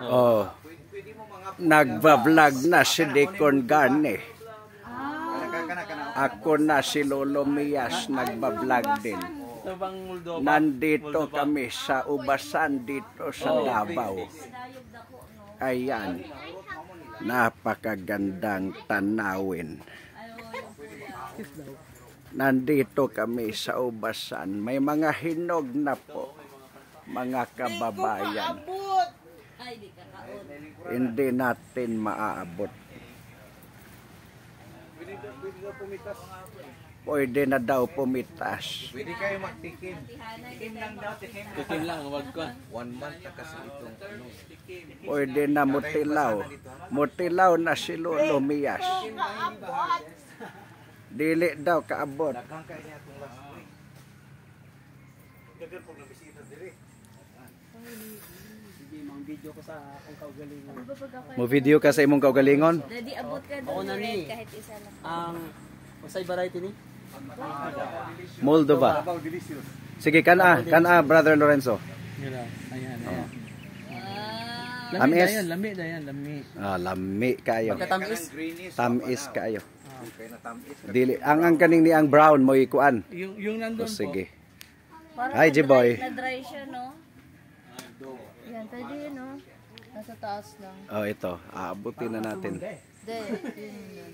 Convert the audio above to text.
Oh. Nagba-vlog na si Deacon Garne. Ako na si Lolo Mias, nagba-vlog din. Nandito kami sa Ubasan dito sa Davao. Ayan. Napakagandang tanawin. Nandito kami sa Ubasan. May mga hinog na po, mga kababayan. Hindi natin maaabot. Pwede na daw pumitas. Pwede kayo magtikim. Tikim lang daw, tikim. Tikim lang, wag ko. 1 month na kasi itong ano. Pwede na mutilaw. Mutilaw na si Lolo Mias. Dili daw kaabot. Daghang kayo niya itong last week. Dagan po na bisita diri. Sige, mang video ko sa akong kaugalingon. Mo video ka sa imong kaugalingon? Dadi abot ka Oo doon na ni. kahit isa lang. Ang usay variety ni? Moldova. About delicious. Sige, kana, Brother Lorenzo. Ayan, ayan. Lami Lami lami dayan, lami. Ah, lami kayo. Pagkatamis. Tamis kayo. Kaya na tamis. Dili, ang kaning ni ang brown mo ikuan. Yung nandun O, po. sige. Parang Hi, Jiboy. na-dry siya, no? Yan, pwede yun, no? Nasa taas lang. Oh, ito. Aabutin na natin. Hindi, yun.